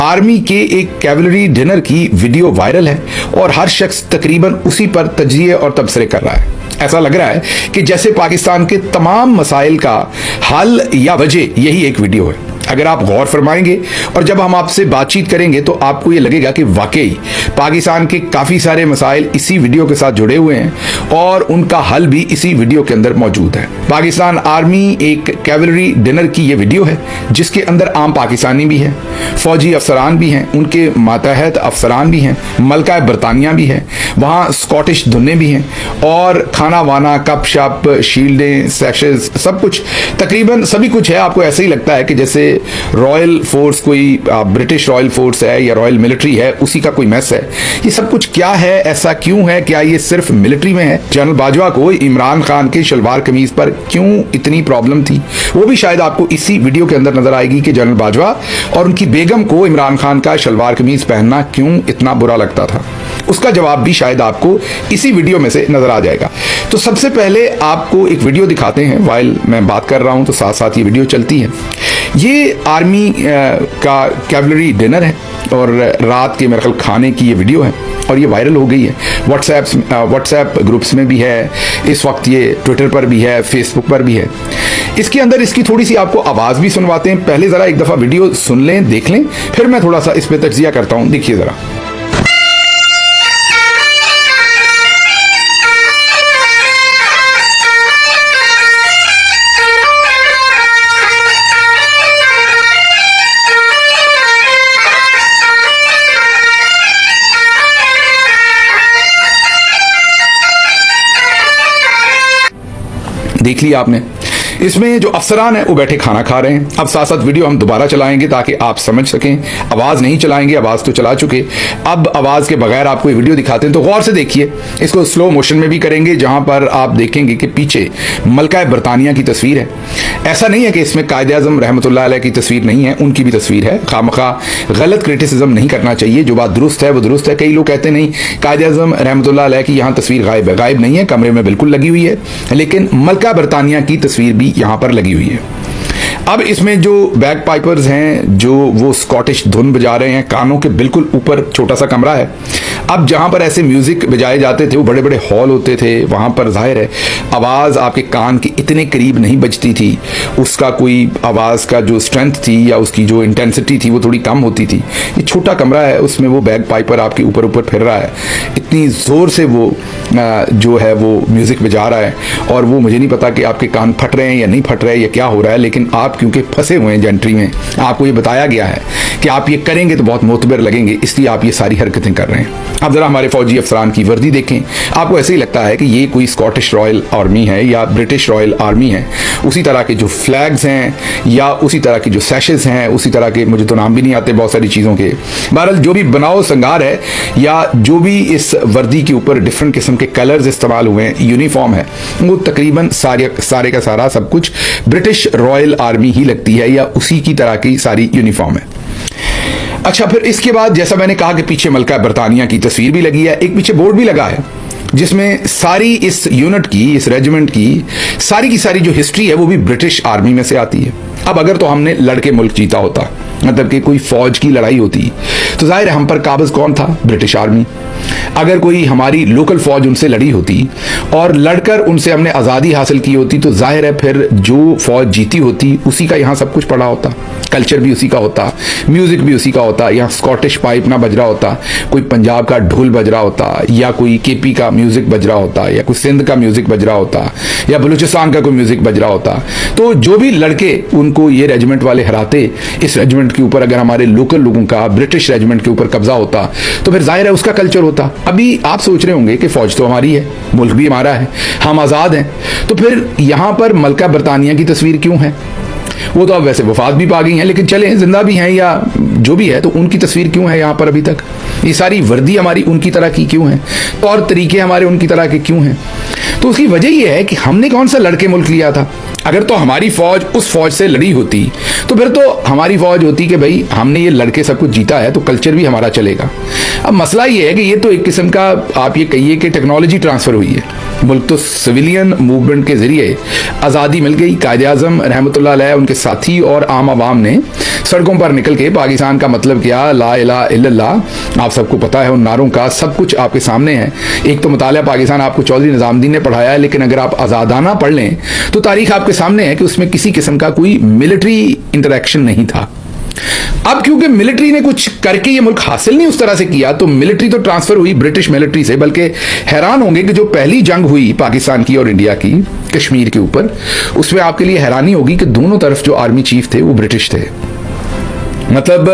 Army के एक cavalry dinner की वीडियो वायरल है और हर शख्स तकरीबन उसी पर तजिए और तबसरे कर रहा है। ऐसा लग रहा है कि जैसे पाकिस्तान के तमाम मसाइल का हल या वजह यही एक वीडियो है। अगर आप गौर फरमाएंगे और जब हम आपसे बातचीत करेंगे तो आपको ये लगेगा कि वाकई पाकिस्तान के काफ़ी सारे मसाइल इसी वीडियो के साथ जुड़े हुए हैं और उनका हल भी इसी वीडियो के अंदर मौजूद है। पाकिस्तान आर्मी एक कैवलरी डिनर की ये वीडियो है जिसके अंदर आम पाकिस्तानी भी है, फौजी अफसरान भी हैं, उनके मातहत अफसरान भी हैं, मलका बरतानिया भी है, वहाँ स्कॉटिश धुन्ने भी हैं और खाना वाना, कप शप, शील्डें, सैशेस, सब कुछ तकरीबन सभी कुछ है। आपको ऐसे ही लगता है कि जैसे रॉयल फोर्स कोई ब्रिटिश रॉयल फोर्स है या रॉयल मिलिट्री है, उसी का कोई मैस है। ये सब कुछ क्या है, ऐसा क्यों है, क्या ये सिर्फ मिलिट्री में है? जनरल बाजवा को इमरान खान के शलवार कमीज पर क्यों इतनी प्रॉब्लम थी, वो भी शायद आपको इसी वीडियो के अंदर नजर आएगी कि जनरल बाजवा और उनकी बेगम को इमरान खान का शलवार कमीज पहनना क्यों इतना बुरा लगता था। उसका जवाब भी शायद आपको इसी वीडियो में से नजर आ जाएगा। तो सबसे पहले आपको एक वीडियो दिखाते हैं। वाइल मैं बात कर रहा हूं तो साथ साथ ये वीडियो चलती है। ये आर्मी का कैवलरी डिनर है और रात के मेरे ख्याल खाने की ये वीडियो है और ये वायरल हो गई है। व्हाट्सएप ग्रुप्स में भी है, इस वक्त ये ट्विटर पर भी है, फेसबुक पर भी है। इसके अंदर इसकी थोड़ी सी आपको आवाज़ भी सुनवाते हैं। पहले ज़रा एक दफ़ा वीडियो सुन लें, देख लें, फिर मैं थोड़ा सा इस पर तज्जिया करता हूँ। देखिए ज़रा। देख लिया आपने। इसमें जो अफसरान है वो बैठे खाना खा रहे हैं। अब साथ साथ वीडियो हम दोबारा चलाएंगे ताकि आप समझ सकें। आवाज़ नहीं चलाएंगे, आवाज़ तो चला चुके, अब आवाज़ के बगैर आपको ये वीडियो दिखाते हैं। तो गौर से देखिए, इसको स्लो मोशन में भी करेंगे जहां पर आप देखेंगे कि पीछे मलका बरतानिया की तस्वीर है। ऐसा नहीं है कि इसमें कायदे आज़म रहमतुल्लाह अलैह की तस्वीर नहीं है, उनकी भी तस्वीर है। खामखा गलत क्रिटिसिज्म नहीं करना चाहिए, जो बात दुरुस्त है वो दुरुस्त है। कई लोग कहते नहीं कायदे आज़म रहमतुल्लाह अलैह की यहाँ तस्वीर गायब है। गायब नहीं है, कमरे में बिल्कुल लगी हुई है, लेकिन मलका बरतानिया की तस्वीर भी यहाँ पर लगी हुई है। अब इसमें जो बैग पाइपर्स हैं, जो वो स्कॉटिश धुन बजा रहे हैं, कानों के बिल्कुल ऊपर छोटा सा कमरा है। अब जहाँ पर ऐसे म्यूज़िक बजाए जाते थे वो बड़े बड़े हॉल होते थे, वहाँ पर जाहिर है आवाज़ आपके कान के इतने करीब नहीं बजती थी, उसका कोई आवाज़ का जो स्ट्रेंथ थी या उसकी जो इंटेंसिटी थी वो थोड़ी कम होती थी। ये छोटा कमरा है, उसमें वो बैग पाइपर आपके ऊपर ऊपर फिर रहा है, इतनी ज़ोर से वो जो है वो म्यूज़िक बजा रहा है और वो मुझे नहीं पता कि आपके कान फट रहे हैं या नहीं फट रहे हैं या क्या हो रहा है, लेकिन आप क्योंकि फंसे हुए हैं जेंट्री में, आपको ये बताया गया है कि आप ये करेंगे तो बहुत मोतबर लगेंगे, इसलिए आप ये सारी हरकतें कर रहे हैं। अब जरा हमारे फौजी अफसरान की वर्दी देखें, आपको ऐसे ही लगता है कि ये कोई स्कॉटिश रॉयल आर्मी है या ब्रिटिश रॉयल आर्मी है। उसी तरह के जो फ्लैग्स हैं या उसी तरह के जो सैशेस हैं, उसी तरह के, मुझे तो नाम भी नहीं आते बहुत सारी चीज़ों के। बहरहाल जो भी बनाओ संगार है या जो भी इस वर्दी के ऊपर डिफरेंट किस्म के कलर्स इस्तेमाल हुए हैं, यूनिफॉर्म है, वो तकरीबन सारे का सारा सब कुछ ब्रिटिश रॉयल आर्मी ही लगती है या उसी की तरह की सारी यूनिफॉर्म है। अच्छा, फिर इसके बाद जैसा मैंने कहा कि पीछे मलका बरतानिया की तस्वीर भी लगी है, एक पीछे बोर्ड भी लगा है जिसमें सारी इस यूनिट की, इस रेजिमेंट की सारी जो हिस्ट्री है वो भी ब्रिटिश आर्मी में से आती है। अब अगर तो हमने लड़के मुल्क जीता होता, मतलब कि कोई फौज की लड़ाई होती, तो जाहिर है हम पर काबिज कौन था? British army. अगर कोई हमारी लोकल फौज उनसे लड़ी होती और लड़कर उनसे हमने आज़ादी हासिल की होती, तो जाहिर है फिर जो फौज जीती होती उसी का यहाँ सब कुछ पड़ा होता, कल्चर भी उसी का होता, म्यूज़िक भी उसी का होता। यहाँ स्कॉटिश पाइप ना बज रहा होता, कोई पंजाब का ढोल बज रहा होता, या कोई केपी का म्यूज़िक बज रहा होता, या कोई सिंध का म्यूज़िक बज रहा होता, या बलूचिस्तान का कोई म्यूज़िक बज रहा होता। तो जो भी लड़के उनको ये रेजिमेंट वाले हराते, इस रेजिमेंट के ऊपर अगर हमारे लोकल लोगों का ब्रिटिश रेजिमेंट के ऊपर कब्जा होता तो फिर जाहिर है उसका कल्चर होता। अभी आप सोच रहे होंगे कि फौज तो हमारी है, मुल्क भी हमारा है, हम आज़ाद हैं, तो फिर यहाँ पर मलका बरतानिया की तस्वीर क्यों है? वो तो अब वैसे वफात भी पा गई हैं, लेकिन चले जिंदा भी हैं या जो भी है, तो उनकी तस्वीर क्यों है यहाँ पर अभी तक? ये सारी वर्दी हमारी उनकी तरह की क्यों है? तौर तरीके हमारे उनकी तरह के क्यों हैं? तो उसकी वजह यह है कि हमने कौन सा लड़के मुल्क लिया था? अगर तो हमारी फौज उस फौज से लड़ी होती तो फिर तो हमारी फौज होती कि भाई हमने ये लड़के सब कुछ जीता है तो कल्चर भी हमारा चलेगा। अब मसला ये है कि ये तो एक किस्म का आप ये कहिए कि टेक्नोलॉजी ट्रांसफ़र हुई है। मुल्क तो सिविलियन मूवमेंट के ज़रिए आज़ादी मिल गई। कायद-ए-आज़म रहमतुल्लाह अलैह, उनके साथी और आम आवाम ने सड़कों पर निकल के पाकिस्तान का मतलब क्या, ला इलाहा इल्लल्लाह, आप सबको पता है उन नारों का, सब कुछ आपके सामने है। एक तो मुतालिया पाकिस्तान आपको चौधरी निज़ामुद्दीन ने पढ़ाया है, लेकिन अगर आप आज़ादाना पढ़ लें तो तारीख आपके सामने है कि उसमें किसी किस्म का कोई मिलिट्री इंटरेक्शन नहीं था। अब क्योंकि मिलिट्री ने कुछ करके ये मुल्क हासिल नहीं उस तरह से किया, तो मिलिट्री तो ट्रांसफर हुई ब्रिटिश मिलिट्री से। बल्कि हैरान होंगे कि जो पहली जंग हुई पाकिस्तान की और इंडिया की कश्मीर के ऊपर, उसमें आपके लिए हैरानी होगी कि दोनों तरफ जो आर्मी चीफ थे वो ब्रिटिश थे। मतलब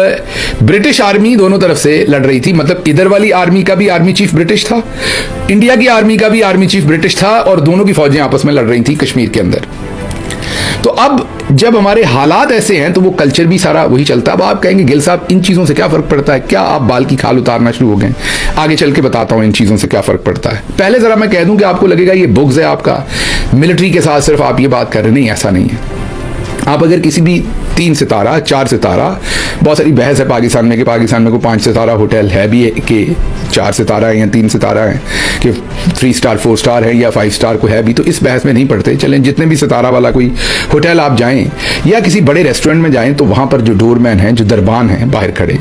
ब्रिटिश आर्मी दोनों तरफ से लड़ रही थी। मतलब इधर वाली आर्मी का भी आर्मी चीफ ब्रिटिश था, इंडिया की आर्मी का भी आर्मी चीफ ब्रिटिश था, और दोनों की फौजें आपस में लड़ रही थी कश्मीर के अंदर। तो अब जब हमारे हालात ऐसे हैं तो वो कल्चर भी सारा वही चलता है। अब आप कहेंगे गिल साहब इन चीज़ों से क्या फ़र्क पड़ता है, क्या आप बाल की खाल उतारना शुरू हो गए? आगे चल के बताता हूँ इन चीज़ों से क्या फ़र्क पड़ता है। पहले ज़रा मैं कह दूं कि आपको लगेगा ये बुग्ज़ है आपका मिलिट्री के साथ, सिर्फ आप ये बात कर रहे हैं। नहीं, ऐसा नहीं है। आप अगर किसी भी 3 सितारा 4 सितारा, बहुत सारी बहस है पाकिस्तान में कि पाकिस्तान में कोई 5 सितारा होटल है भी कि 4 सितारा है या 3 सितारा है, कि 3 स्टार 4 स्टार है या 5 स्टार को है भी, तो इस बहस में नहीं पड़ते। चलें, जितने भी सितारा वाला कोई होटल आप जाएं या किसी बड़े रेस्टोरेंट में जाएं तो वहाँ पर जो डोरमैन हैं, जो दरबान हैं बाहर खड़े,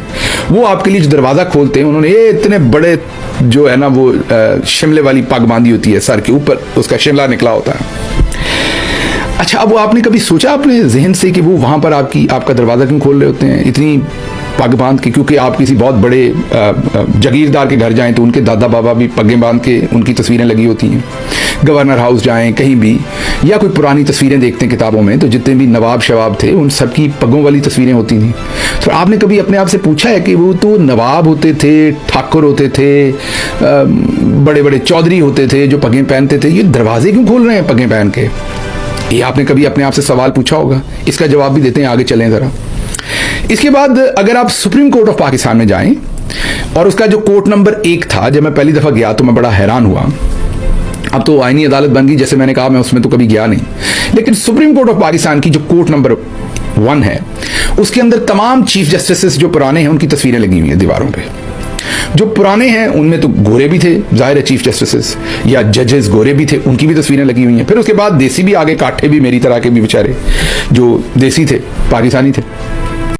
वो आपके लिए जो दरवाज़ा खोलते हैं, उन्होंने ये इतने बड़े जो है ना वो शिमले वाली पग बांधी होती है सर के ऊपर, उसका शिमला निकला होता है। अच्छा, अब वो आपने कभी सोचा अपने जहन से कि वो वहाँ पर आपका दरवाज़ा क्यों खोल रहे होते हैं इतनी पग बांध के? क्योंकि आप किसी बहुत बड़े जागीरदार के घर जाएं तो उनके दादा बाबा भी पगें बांध के उनकी तस्वीरें लगी होती हैं। गवर्नर हाउस जाएं कहीं भी, या कोई पुरानी तस्वीरें देखते हैं किताबों में, तो जितने भी नवाब शवाब थे उन सबकी पगों वाली तस्वीरें होती थी। तो आपने कभी अपने आप से पूछा है कि वो तो नवाब होते थे, ठाकुर होते थे, बड़े बड़े चौधरी होते थे जो पगें पहनते थे, ये दरवाजे क्यों खोल रहे हैं पगें पहन के? ये आपने कभी अपने आप से सवाल पूछा होगा? इसका जवाब भी देते हैं, आगे चलें ज़रा। इसके बाद अगर आप सुप्रीम कोर्ट ऑफ पाकिस्तान में जाएं, और उसका जो कोर्ट नंबर 1 था, जब मैं पहली दफ़ा गया तो मैं बड़ा हैरान हुआ। अब तो आईनी अदालत बन गई, जैसे मैंने कहा, मैं उसमें तो कभी गया नहीं, लेकिन सुप्रीम कोर्ट ऑफ पाकिस्तान की जो कोर्ट नंबर 1 है, उसके अंदर तमाम चीफ जस्टिस जो पुराने हैं उनकी तस्वीरें लगी हुई हैं दीवारों पर। जो पुराने हैं उनमें तो गोरे भी थे, जाहिर है चीफ जस्टिस या जजेस गोरे भी थे, उनकी भी तस्वीरें लगी हुई हैं। फिर उसके बाद देसी भी आगे, काठे भी, मेरी तरह के भी बेचारे जो देसी थे, पाकिस्तानी थे,